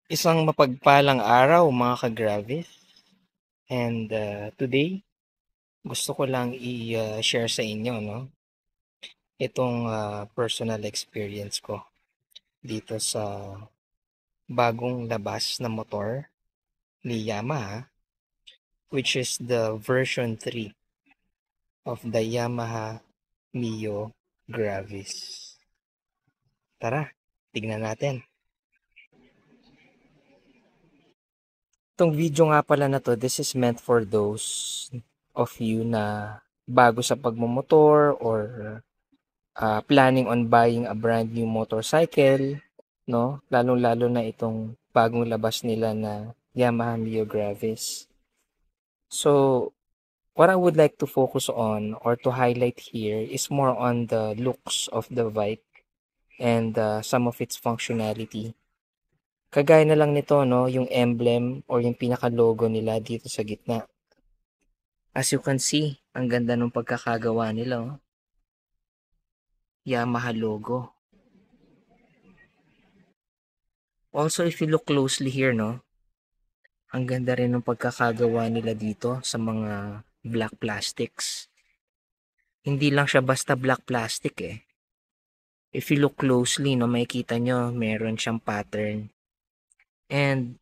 Isang mapagpalang araw mga ka-Gravis. And today, gusto ko lang i-share sa inyo itong personal experience ko dito sa bagong labas na motor ni Yamaha, which is the version 3 of the Yamaha Mio Gravis. Tara, tignan natin. Itong video nga pala na to, this is meant for those of you na bago sa pagmumotor or planning on buying a brand new motorcycle, no? Lalong-lalo na itong bagong labas nila na Yamaha Mio Gravis. So, what I would like to focus on or to highlight here is more on the looks of the bike and some of its functionality. Kagaya na lang nito, no, yung emblem or yung pinaka-logo nila dito sa gitna. As you can see, ang ganda ng pagkakagawa nila, oh. Yamaha logo. Also, if you look closely here, no, ang ganda rin ng pagkakagawa nila dito sa mga black plastics. Hindi lang siya basta black plastic eh. If you look closely, no, makikita nyo meron siyang pattern. And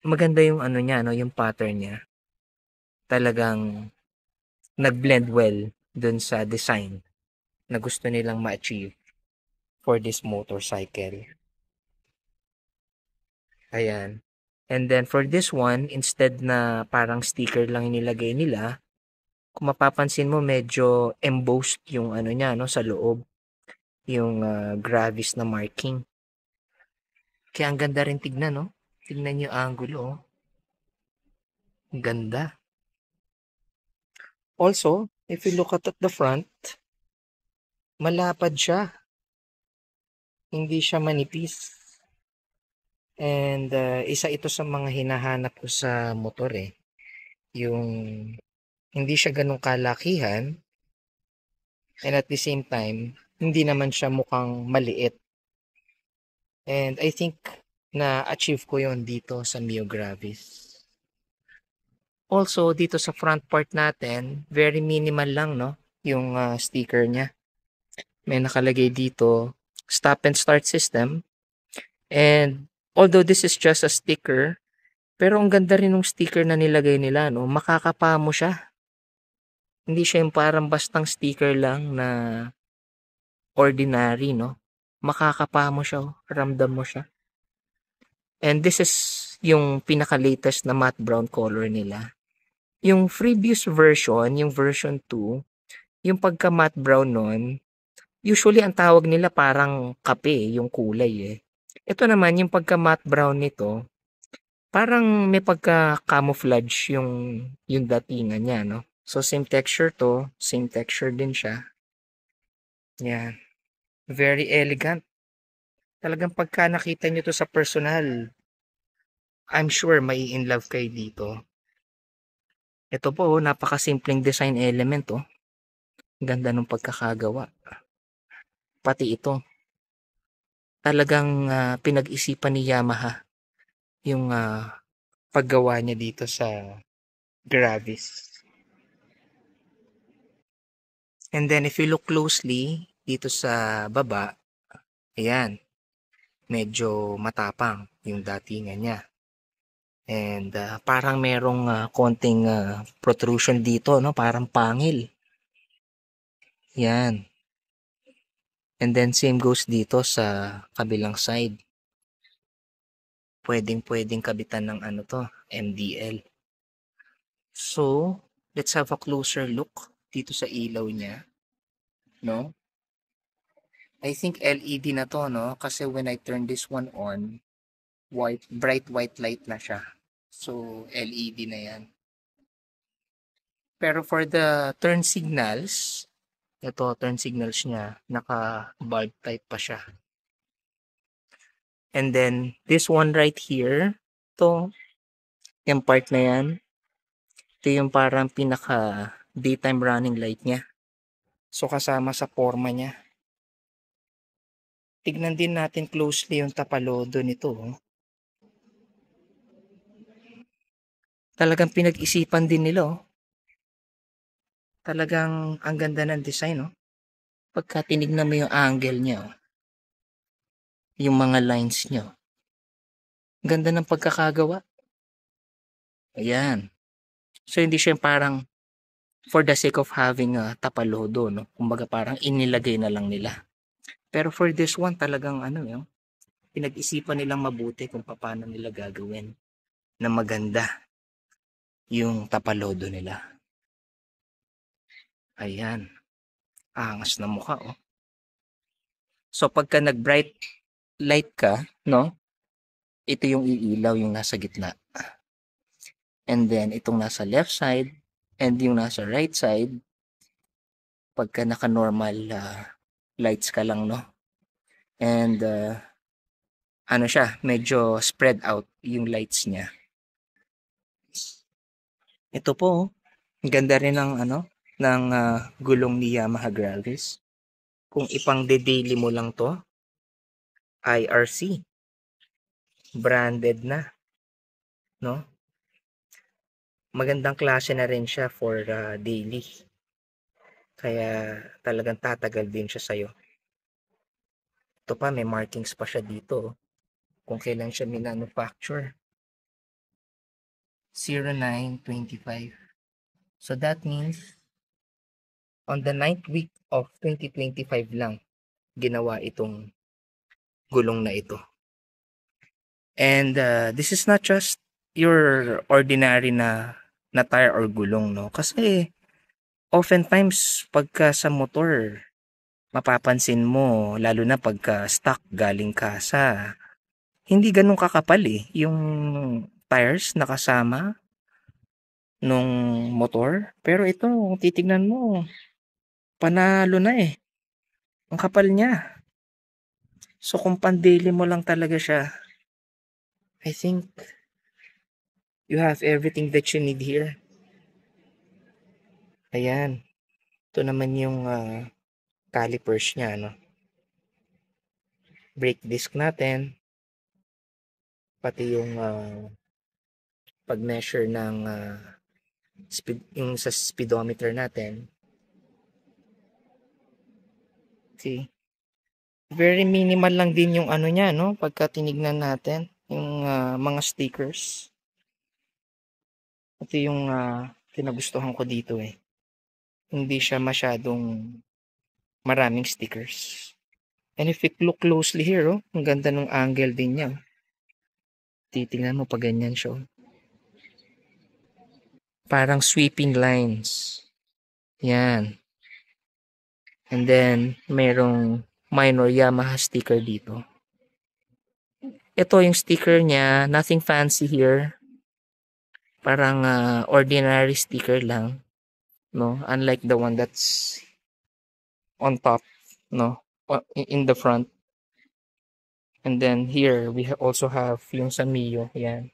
maganda yung ano niya, no, yung pattern niya. Talagang nag-blend well dun sa design na gusto nilang ma-achieve for this motorcycle. Ayan. And then for this one, instead na parang sticker lang nilagay nila, kung mapapansin mo medyo embossed yung ano niya, no, sa loob, yung Gravis na marking. Kaya ang ganda rin tignan, no? Tignan yung angulo, oh. Ganda. Also, if you look at the front, malapad siya. Hindi siya manipis. And isa ito sa mga hinahanap ko sa motor eh. Yung hindi siya ganun kalakihan and at the same time, hindi naman siya mukhang maliit. And I think na-achieve ko yon dito sa Mio Gravis. Also, dito sa front part natin, very minimal lang, no? Yung sticker niya. May nakalagay dito, stop and start system. And although this is just a sticker, pero ang ganda rin ng sticker na nilagay nila, no? Makakapa mo siya. Hindi siya yung parang bastang sticker lang na ordinary, no? Makakapa mo siya, oh. Ramdam mo siya. And this is yung pinaka-latest na matte brown color nila. Yung previous version, yung version 2, yung pagka-matte brown nun, usually ang tawag nila parang kape, yung kulay eh. Ito naman, yung pagka-matte brown nito, parang may pagka-camouflage yung datingan niya, no? So, same texture to, same texture din siya. Yan. Very elegant. Talagang pagka nakita nyo to sa personal, I'm sure may in love kayo dito. Ito po, napakasimpleng design element, oh. Ganda ng pagkakagawa. Pati ito. Talagang pinag-isipan ni Yamaha yung paggawa niya dito sa Gravis. And then if you look closely dito sa baba, ayan, medyo matapang yung datingan niya. And parang merong konting protrusion dito, no? Parang pangil. Yan. And then same goes dito sa kabilang side. Pwedeng kabitan ng ano to, MDL. So, let's have a closer look dito sa ilaw niya, no? I think LED na to, no? Kasi when I turn this one on, bright white light na siya. So, LED na yan. Pero for the turn signals, ito, turn signals niya, naka-bulb type pa siya. And then, this one right here, to yung part na yan, ito yung parang pinaka daytime running light niya. So, kasama sa forma niya. Tignan din natin closely yung tapalodo nito. Talagang pinag-isipan din nila, oh. Talagang ang ganda ng design, oh. Pagka tinignan mo yung angle niya, oh, yung mga lines niya, oh. Ganda ng pagkakagawa. Ayan. So, hindi siya parang for the sake of having a tapalodo, no? Kumbaga parang inilagay na lang nila. Pero for this one, talagang ano, yung pinag-isipan nilang mabuti kung paano nila gagawin na maganda yung tapalodo nila. Ayan. Angas na mukha, oh. So, pagka nag-bright light ka, no? Ito yung iilaw yung nasa gitna. And then, itong nasa left side and yung nasa right side, pagka naka-normal lights ka lang, no? And, ano siya, medyo spread out yung lights niya. Ito po, oh. Ganda rin ng ano, ng gulong ni Yamaha Gravis. Kung ipang de-daily mo lang to, IRC. Branded na, no? Magandang klase na rin siya for daily. Kaya talagang tatagal din siya sa'yo. Ito pa, may markings pa siya dito, oh. Kung kailan siya minanufacture. 0925. So that means on the 9th week of 2025 lang ginawa itong gulong na ito. And this is not just your ordinary na tire or gulong, no? Kasi oftentimes pagka sa motor, mapapansin mo, lalo na pagka stock galing ka sa hindi ganun kakapal yung tires na kasama nung motor. Pero ito, titignan mo, panalo na ang kapal niya. So kung pan-daily mo lang talaga siya, I think you have everything that you need here. Ayan. Ito naman yung calipers niya, no? Brake disc natin. Pati yung pag-measure ng speed, yung sa speedometer natin. Okay. Very minimal lang din yung ano niya, no? Pagka tinignan natin yung mga stickers. Ito yung kinagustuhan ko dito Hindi siya masyadong maraming stickers. And if you look closely here, ang ganda ng angle din niya. Titingnan mo pa ganyan siya. Parang sweeping lines. Yan. And then, merong minor Yamaha sticker dito. Ito yung sticker niya. Nothing fancy here. Parang ordinary sticker lang. No? Unlike the one that's on top. No? In the front. And then here, we also have yung sa Mio. Yan.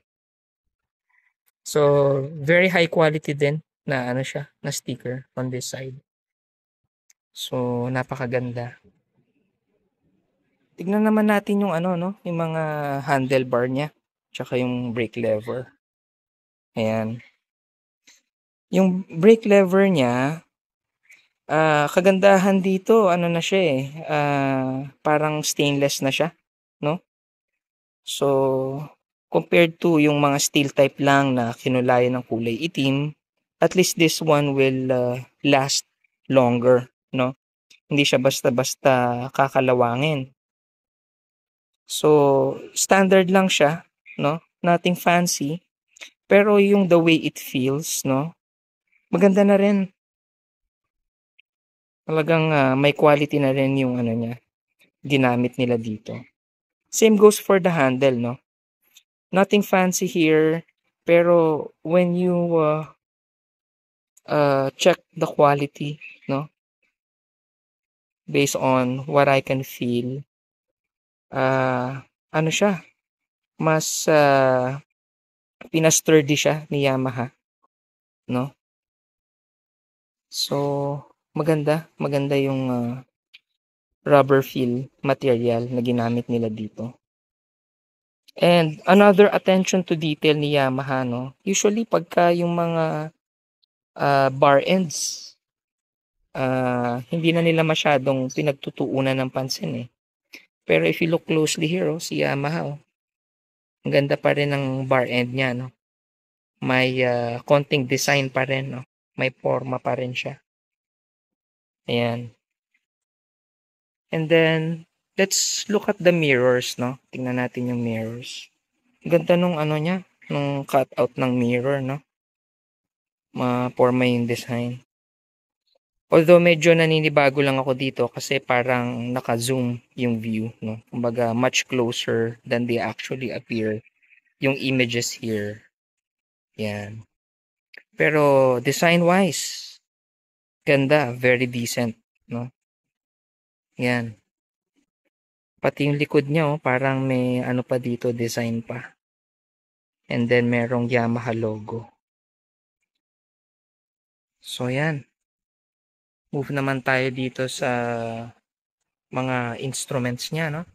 So, very high quality din na ano siya, na sticker on this side. So, napakaganda. Tignan naman natin yung ano, no? Yung mga handlebar niya. Tsaka yung brake lever. Ayan. Yung brake lever niya, kagandahan dito, ano na siya parang stainless na siya, no? So, compared to yung mga steel type lang na kinulayan ng kulay itim, at least this one will last longer, no? Hindi siya basta-basta kakalawangin. So, standard lang siya, no? Nothing fancy. Pero yung the way it feels, no? Maganda na rin. Talagang may quality na rin yung ano niya, ginamit nila dito. Same goes for the handle, no? Nothing fancy here, pero when you check the quality, no? Based on what I can feel, ano siya, mas pinasturdy siya ni Yamaha, no? So, maganda yung rubber feel material na ginamit nila dito. And another attention to detail ni Yamaha, no? Usually pagka yung mga bar ends, hindi na nila masyadong pinagtutuunan ng pansin eh. Pero if you look closely here, si Yamaha, ang ganda pa rin ng bar end niya, no? May konting design pa rin, no? May forma pa rin siya. Ayan. And then, let's look at the mirrors, no? Tingnan natin yung mirrors. Ganda nung ano niya, nung cutout ng mirror, no? Forma yung design. Although medyo naninibago lang ako dito kasi parang naka-zoom yung view, no? Kumbaga, much closer than they actually appear yung images here. Yan. Pero design-wise, ganda, very decent, no? Yan. Pati yung likod niya, parang may ano pa dito, design pa. And then merong Yamaha logo. So yan. Move naman tayo dito sa mga instruments niya, no?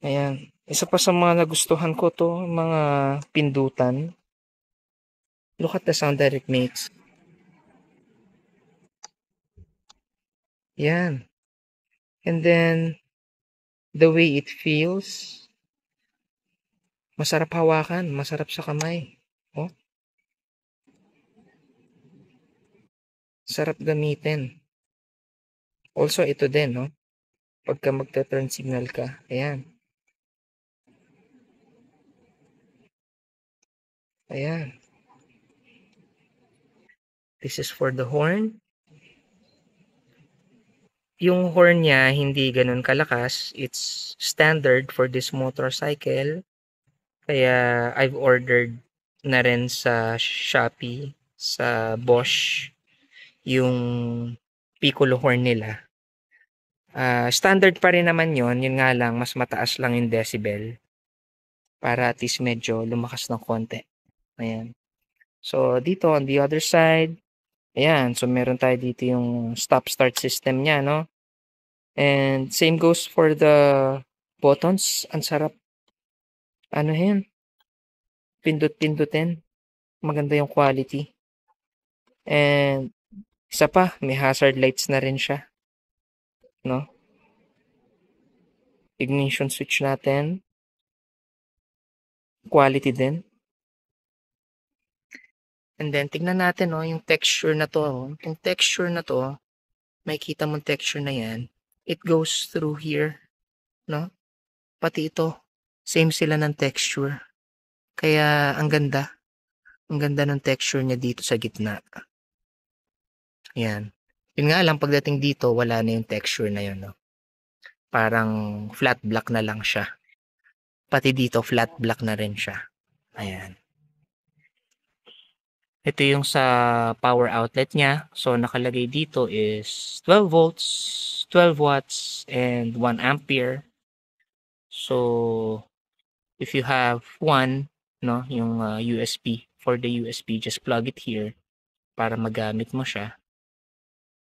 Ayan. Isa pa sa mga nagustuhan ko to, mga pindutan. Look at the sound that it makes. Yan. And then, the way it feels, masarap hawakan, masarap sa kamay. Oh. Sarap gamitin. Also, ito din, no? Pagka magta-turn signal ka. Ayan. Ayan. This is for the horn. Yung horn niya, hindi ganun kalakas. It's standard for this motorcycle. Kaya, I've ordered na rin sa Shopee, sa Bosch, yung piccolo horn nila. Standard pa rin naman yun nga lang, mas mataas lang yung decibel. Para at least medyo lumakas ng konti. Ayan. So, dito on the other side, ayan. So, meron tayo dito yung stop-start system niya, no? And same goes for the buttons. Ang sarap. Ano yan? Pindot-pindutin. Maganda yung quality. And isa pa, may hazard lights na rin siya. No? Ignition switch natin. Quality din. And then, tignan natin, no, yung texture na to. Yung texture na to, makikita mong texture na yan. It goes through here, no? Pati ito, same sila ng texture. Kaya, ang ganda. Ang ganda ng texture niya dito sa gitna. Ayan. Yun nga lang, pagdating dito, wala na yung texture na yun, no? Parang flat black na lang siya. Pati dito, flat black na rin siya. Ayan. Ito yung sa power outlet niya. So, nakalagay dito is 12 volts, 12 watts, and 1 ampere. So, if you have one, no, yung USB, for the USB, just plug it here para magamit mo siya.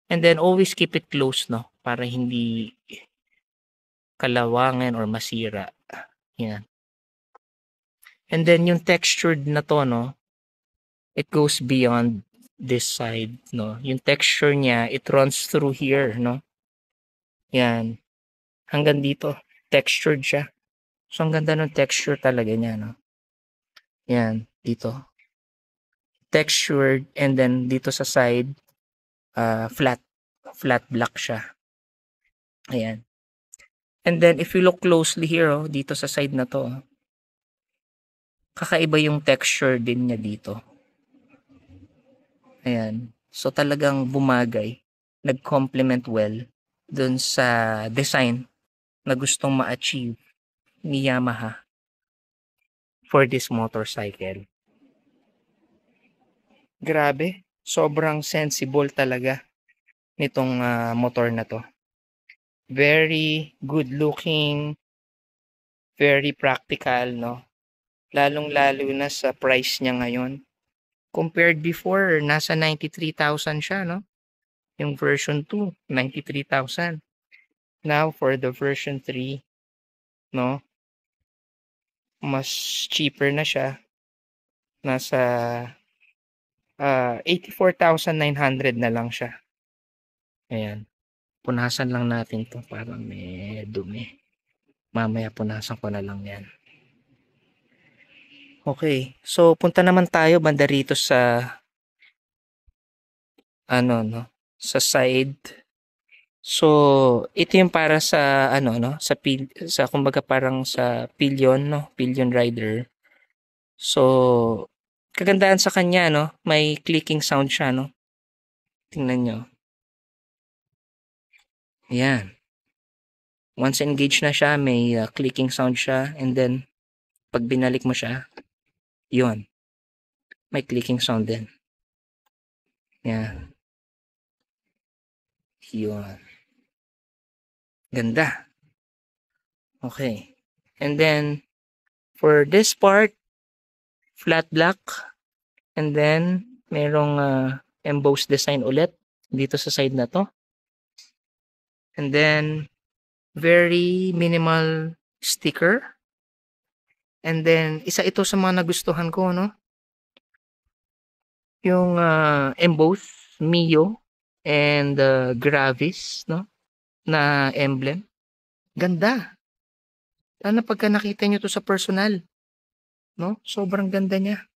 And then, always keep it close, no, para hindi kalawangan or masira. Yan. And then, yung textured na to, no, it goes beyond this side, no. Yung texture niya, it runs through here, no. Yan. Hanggang dito, textured siya. So, ang ganda ng texture talaga niya, no. Yan, dito. Textured, and then dito sa side, flat black siya. Ayan. And then, if you look closely here, dito sa side na to, kakaiba yung texture din niya dito. Ayan. So, talagang bumagay. Nag-complement well dun sa design na gustong ma-achieve ni Yamaha for this motorcycle. Grabe. Sobrang sensible talaga nitong motor na to. Very good looking, very practical, no? Lalong-lalo na sa price niya ngayon. Compared before, nasa 93,000 siya, no? Yung version 2, 93,000. Now, for the version 3, no? mas cheaper na siya. Nasa 84,900 na lang siya. Ayan. Punasan lang natin to para may dumi. Mamaya punasan ko na lang yan. Okay. So, punta naman tayo banda rito sa sa side. So, ito yung para sa sa kumbaga parang sa pillion, no? Pillion rider. So, kagandahan sa kanya, no? May clicking sound siya, no? Tingnan nyo. Ayan. Once engaged na siya, may clicking sound siya. And then, pag binalik mo siya, yun. May clicking sound din. Ayan. Yun. Ganda. Okay. And then, for this part, flat black. And then, merong embossed design ulit dito sa side na to. And then, very minimal sticker. And then, isa ito sa mga nagustuhan ko, no? Yung embossed Mio and Gravis, no? Na emblem. Ganda. Sana pagka nakita nyo to sa personal, no? Sobrang ganda niya.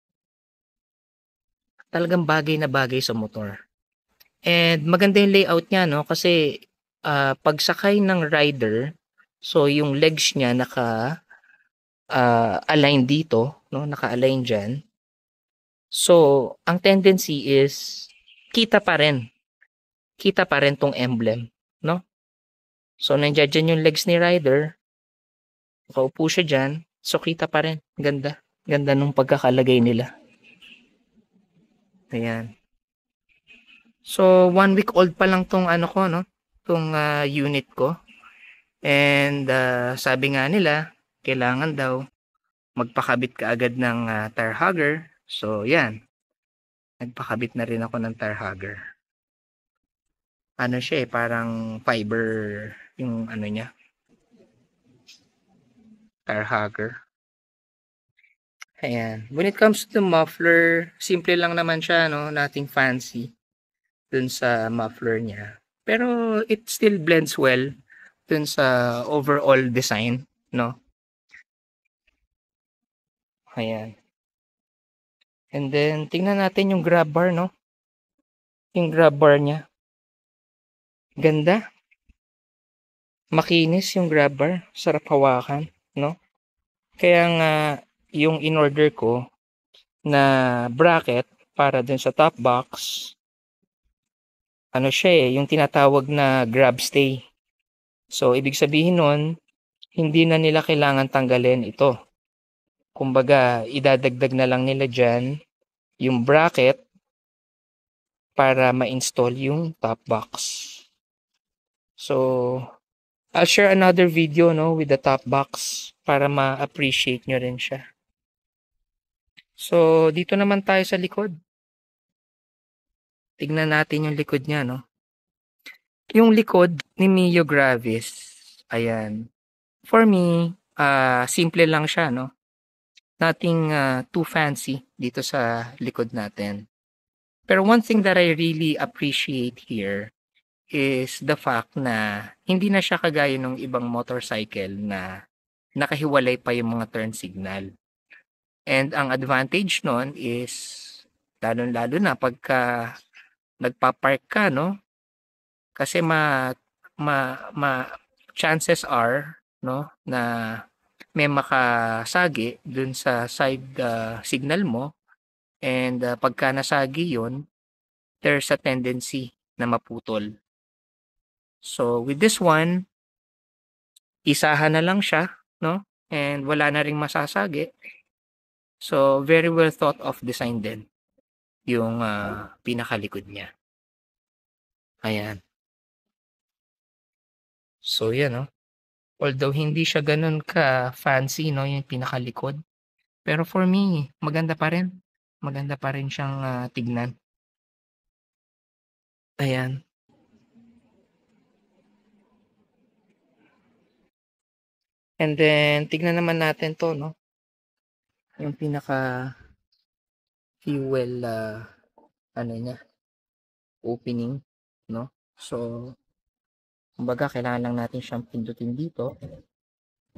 Talagang bagay na bagay sa motor. And maganda yung layout niya, no? Kasi pagsakay ng rider, so yung legs niya align dito, no? Naka-align dyan. So, ang tendency is kita pa rin. Kita pa rin tong emblem, no? So, nandiyan dyan yung legs ni rider. Nakaupo siya dyan. So, kita pa rin. Ganda. Ganda nung pagkakalagay nila. Ayan. So, 1 week old pa lang tong ano ko, no? Tong unit ko. And sabi nga nila, kailangan daw magpakabit ka agad ng tire hugger. So, yan. Nagpakabit na rin ako ng tire hugger. Ano siya parang fiber yung ano niya. Tire hugger. Ayan. When it comes to the muffler, simple lang naman siya, no? Nothing fancy dun sa muffler niya. Pero it still blends well dun sa overall design, no? Ayan. And then, tingnan natin yung grab bar, no? Yung grab bar niya. Ganda. Makinis yung grab bar. Sarap hawakan, no? Kaya nga, yung in-order ko na bracket para dun sa top box, ano siya yung tinatawag na grab stay. So, ibig sabihin nun, hindi na nila kailangan tanggalin ito. Kumbaga, idadagdag na lang nila dyan yung bracket para ma-install yung top box. So, I'll share another video, no, with the top box para ma-appreciate nyo rin siya. So, dito naman tayo sa likod. Tignan natin yung likod niya, no. Yung likod ni Mio Gravis, ayan. For me, simple lang siya, no. Nothing too fancy dito sa likod natin. Pero one thing that I really appreciate here is the fact na hindi na siya kagaya ng ibang motorcycle na nakahiwalay pa yung mga turn signal. And ang advantage nun is lalo na pagka nagpa-park ka, no? Kasi chances are, no, na may makasagi dun sa side signal mo, and pagka nasagi yun, there's a tendency na maputol. So with this one, isahan na lang siya, no? And wala na ring masasagi. So very well thought of design din yung pinakalikod niya. Ayan. So yan, no? Although hindi siya ganun ka fancy, no, yung pinakalikod. Pero for me, maganda pa rin. Maganda pa rin siyang tignan. Ayan. And then, tignan naman natin to, no? yung pinaka fuel ano niya, opening, no? So, kumbaga kailangan lang natin siyang pindutin dito,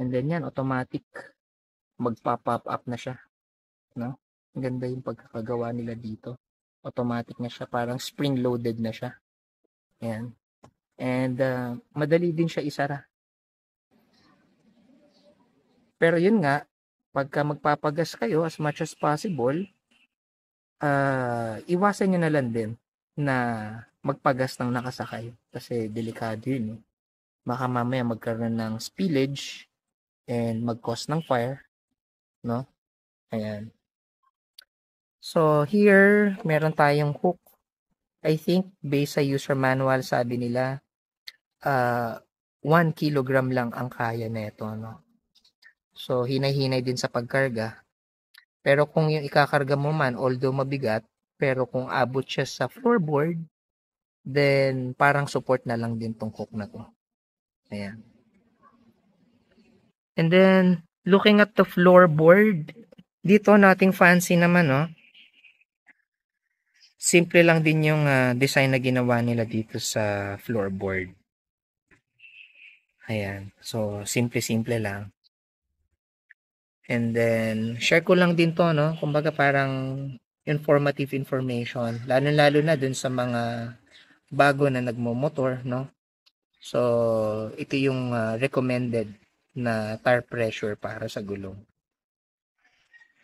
and then yan automatic magpa-pop up na siya, no? Ang ganda yung pagkakagawa nila dito. Automatic na siya, parang spring loaded na siya. Ayan. And madali din siya isara. Pero yun nga, pagka magpapagas kayo as much as possible, iwasan nyo na lang din na magpagas ng nakasakay kasi delikado yun. Baka mamaya magkaroon ng spillage and mag-cause ng fire, no? Ayan. So here, meron tayong hook. I think based sa user manual, sabi nila 1 kilogram lang ang kaya nito, no? So hinay-hinay din sa pagkarga. Pero kung yung ikakarga mo man, although mabigat, pero kung abot siya sa floorboard, then parang support na lang din tong hook na to. Ayan. And then, looking at the floorboard, dito nating fancy naman, no? Simple lang din yung design na ginawa nila dito sa floorboard. Ayan. So, simple-simple lang. And then, share ko lang din to, no? Kumbaga parang informative information. Lalo-lalo na dun sa mga bago na nagmo-motor, no? So, ito yung recommended na tire pressure para sa gulong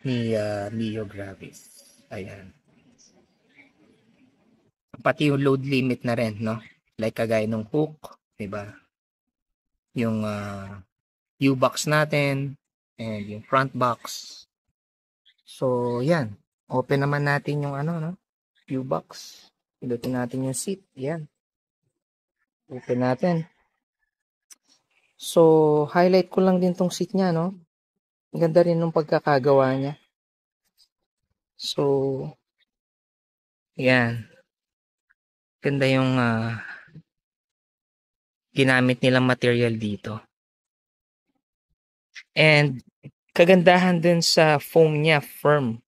ni Mio Gravis. Ayan. Pati yung load limit na rin, no? Like kagaya ng hook, 'di ba? Yung U-box natin and yung front box. So, yan. Open naman natin yung ano, no? U-box. Pilutin natin yung seat. Yan. Open natin. So, highlight ko lang din tong seat niya, no? Ang ganda rin ng pagkakagawa niya. So, yan. Ganda yung ginamit nilang material dito. And kagandahan dun sa foam niya, firm.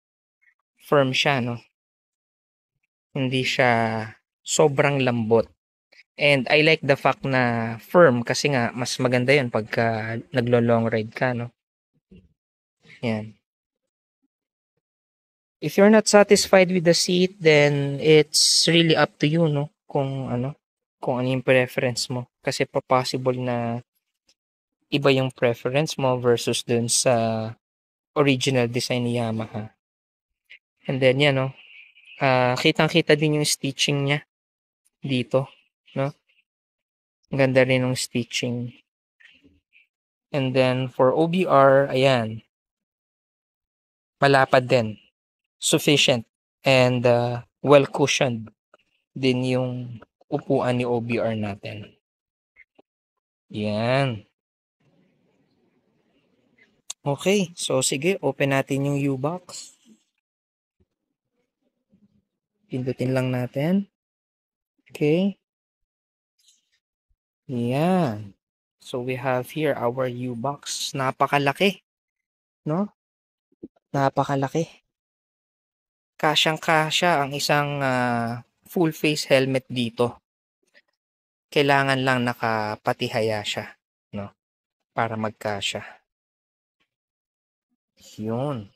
Firm siya, no? Hindi siya sobrang lambot. And I like the fact na firm kasi nga mas maganda yun pagka naglo-long ride ka, no? Yan. If you're not satisfied with the seat, then it's really up to you, no? Kung ano yung preference mo. Kasi possible na iba yung preference mo versus dun sa original design ni Yamaha. And then yan, no? Kitang-kita din yung stitching niya dito, no? Ang ganda rin ng stitching. And then for OBR, ayan. Malapad din. Sufficient and well cushioned din yung upuan ni OBR natin. Yan. Okay, so sige, open natin yung U-box. Pindutin lang natin. Okay. Yan. So we have here our U-box. Napakalaki. No? Napakalaki. Kasyang-kasya ang isang full face helmet dito. Kailangan lang nakapatihaya siya, no? Para magkasya. Yun.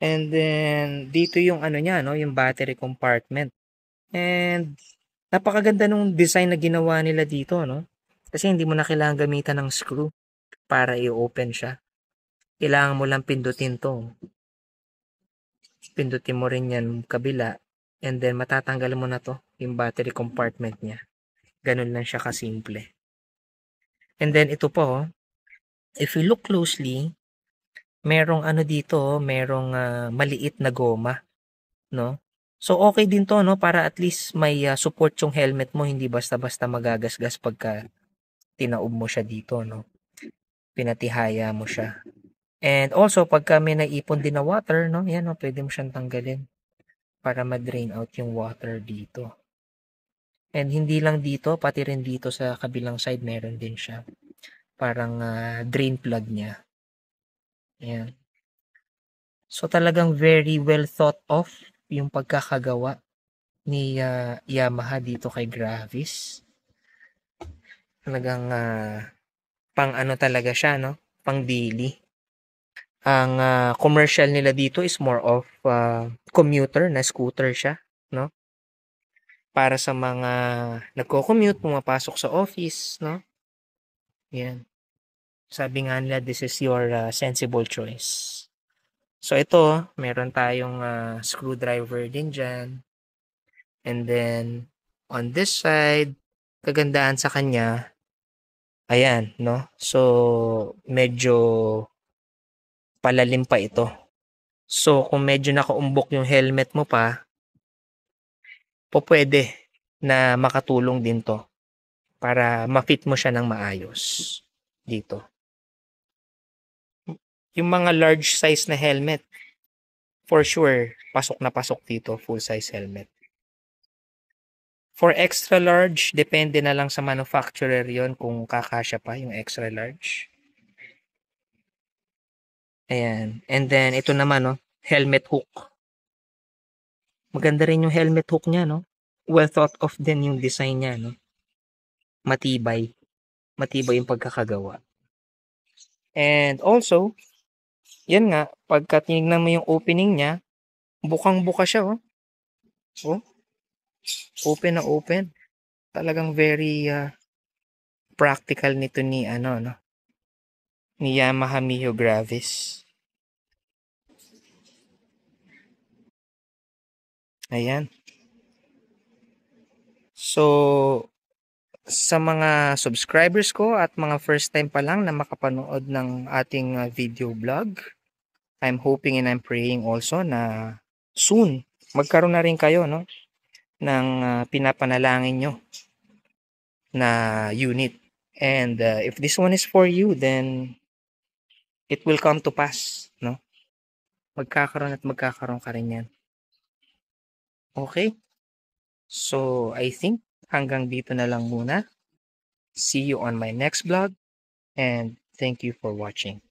And then dito yung ano niya, no, yung battery compartment. And napakaganda nung design na ginawa nila dito, no? Kasi hindi mo na kailangan gamitan ng screw para i-open siya. Kailangan mo lang pindutin to. Pindutin mo rin yan kabila. And then matatanggal mo na to, yung battery compartment niya. Ganun lang siya kasimple. And then ito po, if you look closely, merong ano dito, merong maliit na goma, no? So okay din to, no, para at least may support yung helmet mo, hindi basta-basta magagasgas pagka tinaob mo siya dito, no. Pinatihaya mo siya. And also pagka may naipon din na water, no, yan, no, pwede mo siyang tanggalin para ma-drain out yung water dito. And hindi lang dito, pati rin dito sa kabilang side meron din siya. Parang drain plug niya. Ayan. So talagang very well thought of yung pagkakagawa ni Yamaha dito kay Gravis. Talagang pang ano talaga siya, no? Pang daily. Ang commercial nila dito is more of commuter na scooter siya, no? Para sa mga nagko-commute, pumapasok sa office, no? Yan. Sabi nga nila, this is your sensible choice. So ito, meron tayong screwdriver din dyan. And then, on this side, kagandaan sa kanya, ayan, no? So, medyo palalim pa ito. So, kung medyo nakaumbok yung helmet mo pa, pwede na makatulong din to para ma-fit mo siya ng maayos dito. Yung mga large size na helmet, for sure, pasok na pasok dito, full size helmet. For extra large, depende na lang sa manufacturer yon kung kakasya pa yung extra large. Ayan. And then, ito naman, no, helmet hook. Maganda rin yung helmet hook niya, no? Well thought of din yung design niya, no? Matibay. Matibay yung pagkakagawa. And also, yan nga, pagka tinignan mo yung opening niya, bukang-buka siya, oh. Oh. Open na open. Talagang very practical nito ni ano, no? Ni Yamaha Mio Gravis. Ayan. So, sa mga subscribers ko at mga first time pa lang na makapanood ng ating video vlog, I'm hoping and I'm praying also na soon magkaroon na rin kayo, no, ng pinapanalangin nyo na unit. And if this one is for you, then it will come to pass, no? Magkakaroon at magkakaroon ka rin yan. Okay? So, I think hanggang dito na lang muna. See you on my next vlog and thank you for watching.